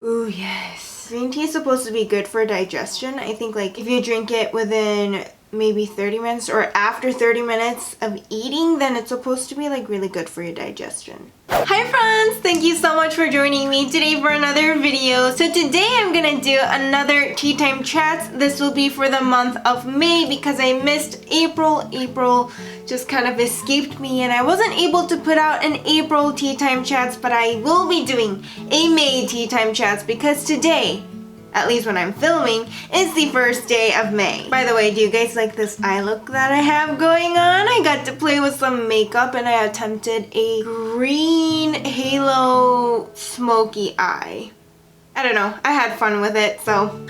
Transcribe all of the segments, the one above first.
Ooh, yes. Green tea is supposed to be good for digestion. I think like if you drink it within maybe 30 minutes or after 30 minutes of eating, then it's supposed to be like really good for your digestion. Hi friends! Thank you so much for joining me today for another video. So today I'm gonna do another tea time chats. This will be for the month of May because I missed April. April just kind of escaped me and I wasn't able to put out an April tea time chats, but I will be doing a May tea time chats because today, at least when I'm filming, it's the first day of May. By the way, do you guys like this eye look that I have going on? I got to play with some makeup and I attempted a green halo smoky eye. I don't know, I had fun with it, so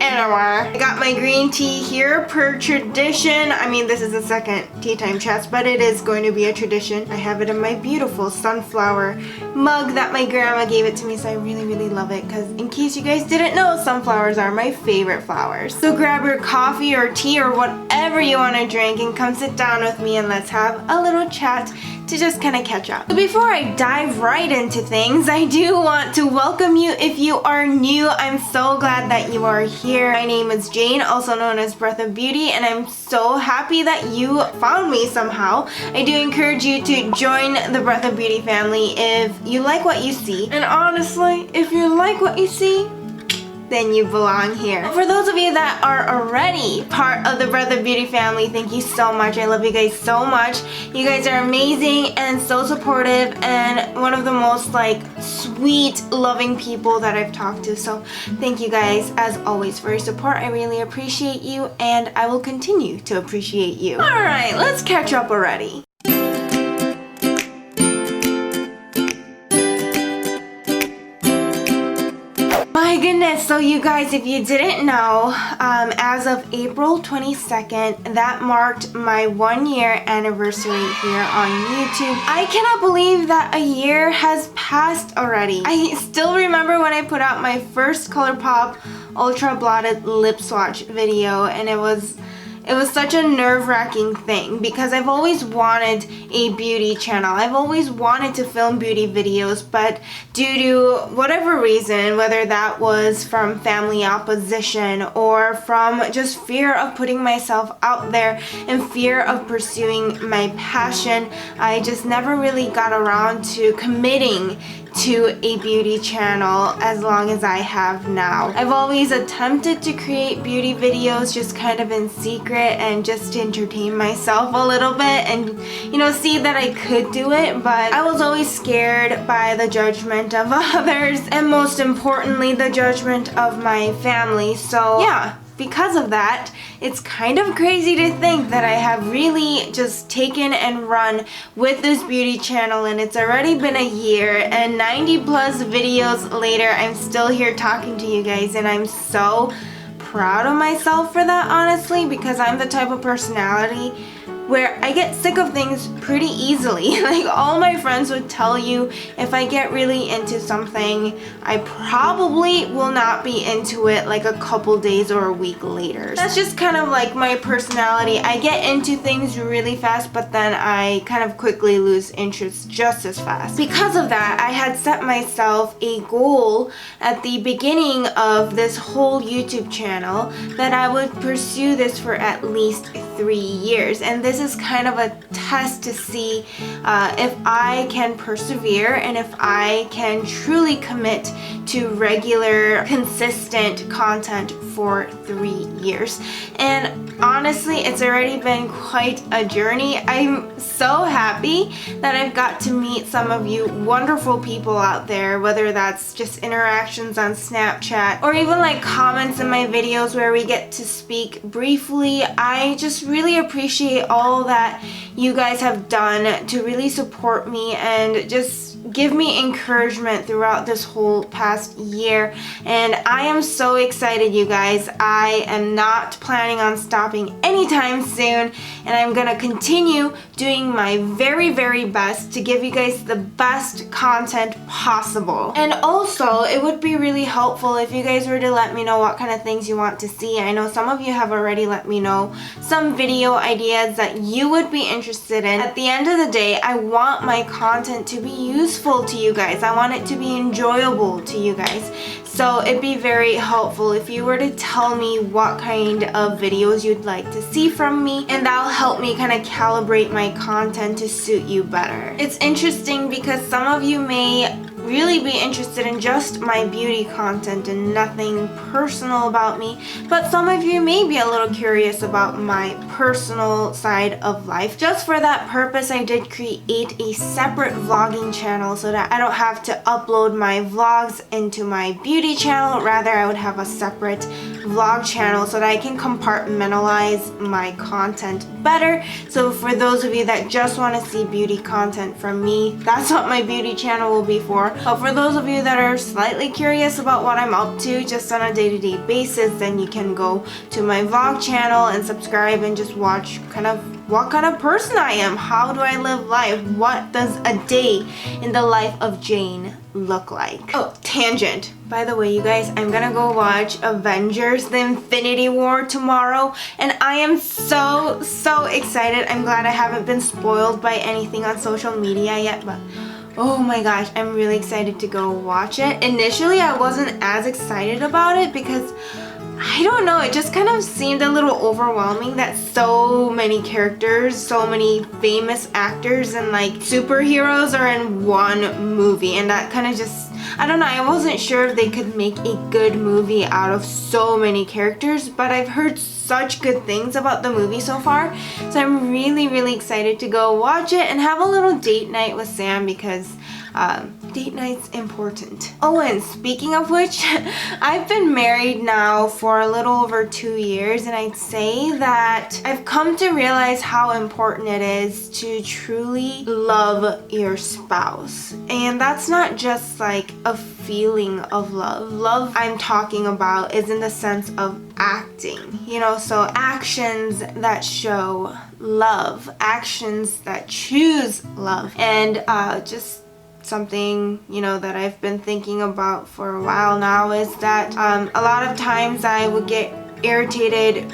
anyway. I got my green tea here per tradition. I mean, this is the second tea time chats, but it is going to be a tradition. I have it in my beautiful sunflower mug that my grandma gave it to me, so I really love it because in case you guys didn't know, sunflowers are my favorite flowers. So grab your coffee or tea or whatever you want to drink and come sit down with me and let's have a little chat to just kind of catch up. So before I dive right into things, I do want to welcome you if you are new. I'm so glad that you are here. My name is Jane, also known as Breath of Beauty, and I'm so happy that you found me somehow. I do encourage you to join the Breath of Beauty family if you like what you see. And honestly, if you like what you see, then you belong here. For those of you that are already part of the Breath of Beauty family, thank you so much. I love you guys so much. You guys are amazing and so supportive and one of the most like sweet, loving people that I've talked to. So thank you guys as always for your support. I really appreciate you and I will continue to appreciate you. Alright, let's catch up already. My goodness, so you guys, if you didn't know, as of April 22nd, that marked my 1-year anniversary here on YouTube. I cannot believe that a year has passed already. I still remember when I put out my first ColourPop Ultra Blotted Lip Swatch video, and it was such a nerve-wracking thing because I've always wanted a beauty channel. I've always wanted to film beauty videos, but due to whatever reason, whether that was from family opposition or from just fear of putting myself out there and fear of pursuing my passion, I just never really got around to committing to a beauty channel as long as I have now. I've always attempted to create beauty videos just kind of in secret and just to entertain myself a little bit and you know, see that I could do it, but I was always scared by the judgment of others and most importantly the judgment of my family. So yeah, because of that, it's kind of crazy to think that I have really just taken and run with this beauty channel and it's already been a year and 90 plus videos later, I'm still here talking to you guys and I'm so proud of myself for that, honestly, because I'm the type of personality where I get sick of things pretty easily. Like all my friends would tell you, if I get really into something, I probably will not be into it like a couple days or a week later. That's just kind of like my personality. I get into things really fast, but then I kind of quickly lose interest just as fast. Because of that, I had set myself a goal at the beginning of this whole YouTube channel that I would pursue this for at least 3 years, and this is kind of a test to see if I can persevere and if I can truly commit to regular, consistent content for 3 years. And honestly, it's already been quite a journey. I'm so happy that I've got to meet some of you wonderful people out there, whether that's just interactions on Snapchat or even like comments in my videos where we get to speak briefly. I just really appreciate all that you guys have done to really support me and just give me encouragement throughout this whole past year, and I am so excited, you guys. I am not planning on stopping anytime soon, and I'm gonna continue doing my very, very best to give you guys the best content possible. And also, it would be really helpful if you guys were to let me know what kind of things you want to see. I know some of you have already let me know some video ideas that you would be interested in. At the end of the day, I want my content to be useful to you guys. I want it to be enjoyable to you guys. So it'd be very helpful if you were to tell me what kind of videos you'd like to see from me, and that'll help me kind of calibrate my content to suit you better. It's interesting because some of you may really be interested in just my beauty content and nothing personal about me, but some of you may be a little curious about my personal side of life. Just for that purpose, I did create a separate vlogging channel so that I don't have to upload my vlogs into my beauty channel. Rather, I would have a separate vlog channel so that I can compartmentalize my content better. So for those of you that just want to see beauty content from me, that's what my beauty channel will be for. But for those of you that are slightly curious about what I'm up to just on a day-to-day basis, then you can go to my vlog channel and subscribe and just watch kind of what kind of person I am. How do I live life? What does a day in the life of Jane look like? Oh, tangent. By the way, you guys, I'm gonna go watch Avengers: The Infinity War tomorrow, and I am so excited. I'm glad I haven't been spoiled by anything on social media yet, but oh my gosh, I'm really excited to go watch it. Initially, I wasn't as excited about it because I don't know, it just kind of seemed a little overwhelming that so many characters, so many famous actors and like superheroes are in one movie, and that kind of just, I don't know, I wasn't sure if they could make a good movie out of so many characters, but I've heard such good things about the movie so far, so I'm really excited to go watch it and have a little date night with Sam because date night's important. Oh, and speaking of which, I've been married now for a little over 2 years, and I'd say that I've come to realize how important it is to truly love your spouse. And that's not just like a feeling of love. Love I'm talking about is in the sense of acting, you know, so actions that show love, actions that choose love, and just something, you know, that I've been thinking about for a while now is that a lot of times I would get irritated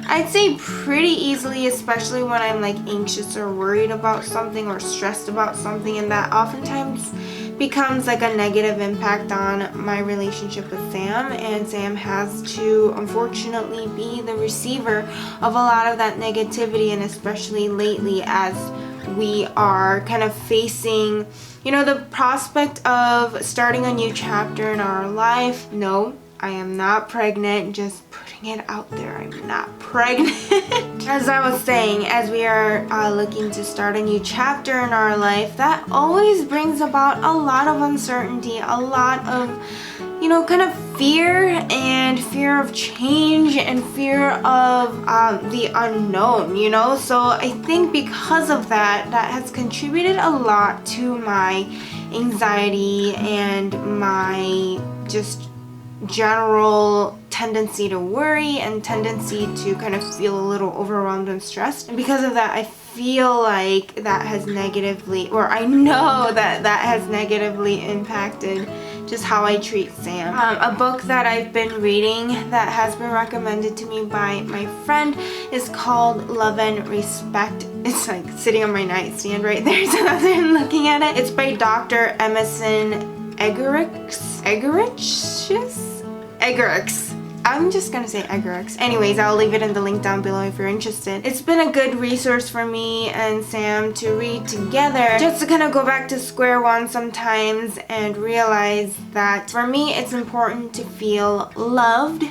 I'd say pretty easily, especially when I'm like anxious or worried about something or stressed about something, and that oftentimes becomes like a negative impact on my relationship with Sam, and Sam has to unfortunately be the receiver of a lot of that negativity, and especially lately as we are kind of facing, you know, the prospect of starting a new chapter in our life. No, I am not pregnant, just putting it out there, I'm not pregnant. As I was saying, as we are looking to start a new chapter in our life, that always brings about a lot of uncertainty, a lot of, you know, kind of fear, and fear of change, and fear of the unknown, you know. So I think because of that, that has contributed a lot to my anxiety and my just general tendency to worry and tendency to kind of feel a little overwhelmed and stressed. And because of that, I feel like that has negatively, or I know that that has negatively impacted just how I treat Sam. A book that I've been reading that has been recommended to me by my friend is called Love and Respect. It's like sitting on my nightstand right there, so that's why I'm looking at it. It's by Dr. Emerson Eggerichs. I'm just gonna say Eggerichs. Anyways, I'll leave it in the link down below if you're interested. It's been a good resource for me and Sam to read together, just to kind of go back to square one sometimes and realize that for me it's important to feel loved,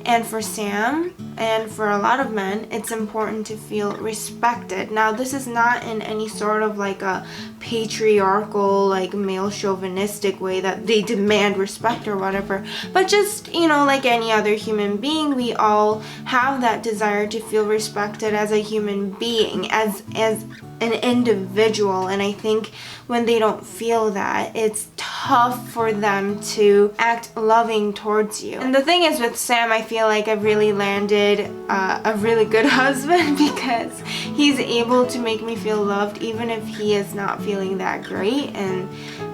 and for Sam and for a lot of men it's important to feel respected. Now, this is not in any sort of like a patriarchal, like male chauvinistic way that they demand respect or whatever, but just, you know, like any other human being, we all have that desire to feel respected as a human being, as an individual. And I think when they don't feel that, it's tough for them to act loving towards you. And the thing is with Sam, I feel like I've really landed a really good husband because he's able to make me feel loved even if he is not feeling that great. And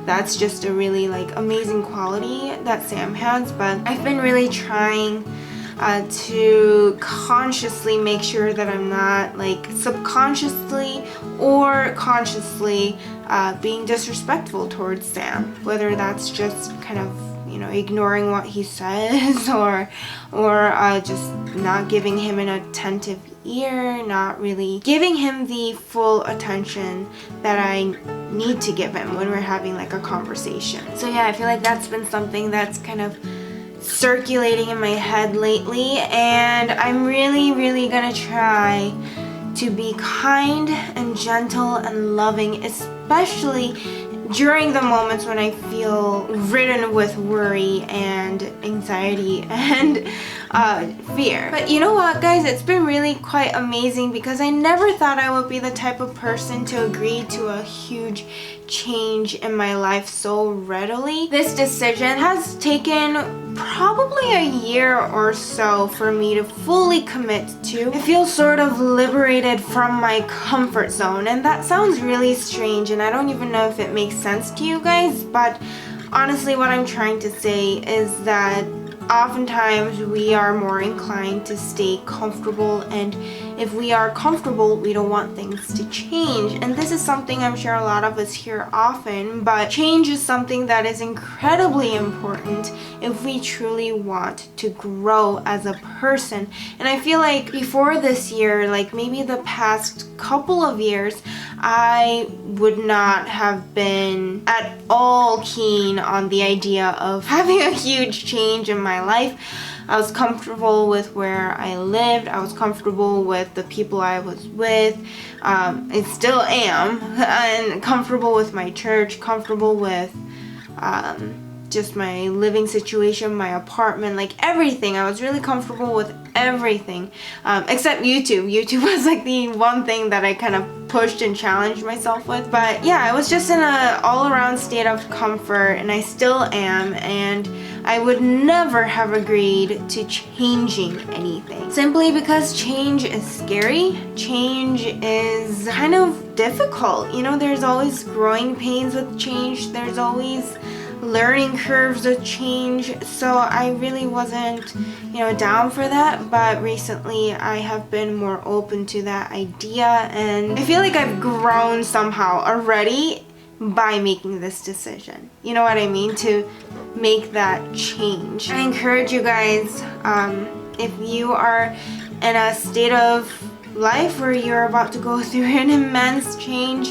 that's just a really like amazing quality that Sam has. But I've been really trying to consciously make sure that I'm not like subconsciously or consciously being disrespectful towards Sam, whether that's just kind of, you know, ignoring what he says or just not giving him an attentive ear, not really giving him the full attention that I need to give him when we're having like a conversation. So yeah, I feel like that's been something that's kind of circulating in my head lately, and I'm really gonna try to be kind and gentle and loving, especially during the moments when I feel ridden with worry and anxiety and fear. But you know what, guys, it's been really quite amazing because I never thought I would be the type of person to agree to a huge change in my life so readily. This decision has taken probably a year or so for me to fully commit to. I feel sort of liberated from my comfort zone, and that sounds really strange, and I don't even know if it makes sense to you guys, but honestly what I'm trying to say is that oftentimes we are more inclined to stay comfortable, and if we are comfortable, we don't want things to change. And this is something I'm sure a lot of us hear often, but change is something that is incredibly important if we truly want to grow as a person. And I feel like before this year, like maybe the past couple of years, I would not have been at all keen on the idea of having a huge change in my life. I was comfortable with where I lived. I was comfortable with the people I was with. I still am. And comfortable with my church, comfortable with just my living situation, my apartment, like everything. I was really comfortable with everything except YouTube. YouTube was like the one thing that I kind of pushed and challenged myself with. But yeah, I was just in an all-around state of comfort, and I still am, and I would never have agreed to changing anything simply because change is scary. Change is kind of difficult. You know, there's always growing pains with change. There's always learning curves of change. So I really wasn't, you know, down for that. But recently I have been more open to that idea, and I feel like I've grown somehow already by making this decision. You know what I mean? To make that change. I encourage you guys, if you are in a state of life where you're about to go through an immense change,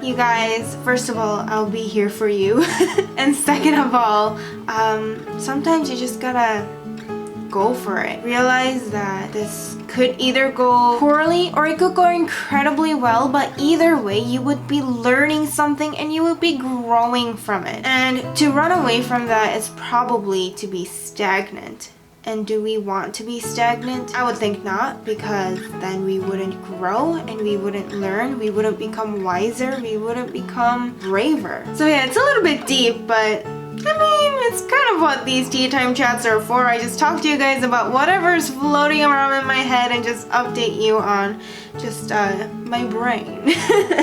you guys, first of all, I'll be here for you. And second of all, sometimes you just gotta go for it. Realize that this could either go poorly or it could go incredibly well, but either way you would be learning something and you would be growing from it. And to run away from that is probably to be stagnant. And do we want to be stagnant? I would think not, because then we wouldn't grow and we wouldn't learn, we wouldn't become wiser, we wouldn't become braver. So yeah, it's a little bit deep, but I mean, it's kind of what these tea time chats are for. I just talk to you guys about whatever's floating around in my head and just update you on just my brain.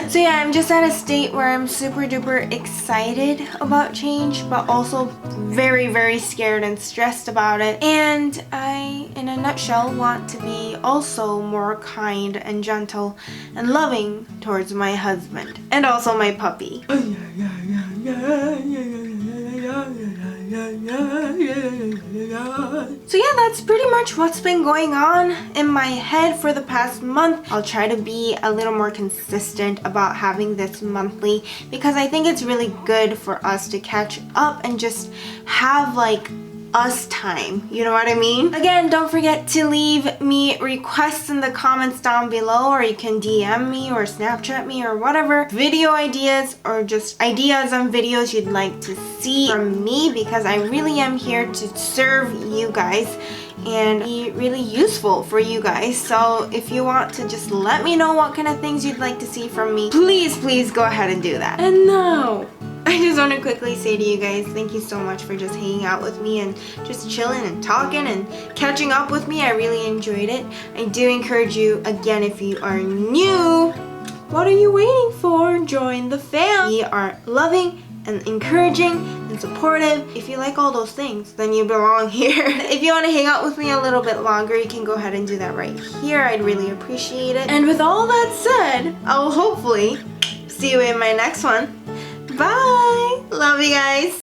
So yeah, I'm just at a state where I'm super duper excited about change, but also very scared and stressed about it. And I, in a nutshell, want to be also more kind and gentle and loving towards my husband and also my puppy. So yeah, that's pretty much what's been going on in my head for the past month. I'll try to be a little more consistent about having this monthly, because I think it's really good for us to catch up and just have like us time. You know what I mean? Again, don't forget to leave me requests in the comments down below, or you can DM me or Snapchat me or whatever. Video ideas or just ideas on videos you'd like to see from me, because I really am here to serve you guys and be really useful for you guys. So if you want to just let me know what kind of things you'd like to see from me, please go ahead and do that. And now, I just want to quickly say to you guys, thank you so much for just hanging out with me and just chilling and talking and catching up with me. I really enjoyed it. I do encourage you, again, if you are new, what are you waiting for? Join the fam. We are loving and encouraging and supportive. If you like all those things, then you belong here. If you want to hang out with me a little bit longer, you can go ahead and do that right here. I'd really appreciate it. And with all that said, I'll hopefully see you in my next one. Bye! Love you guys!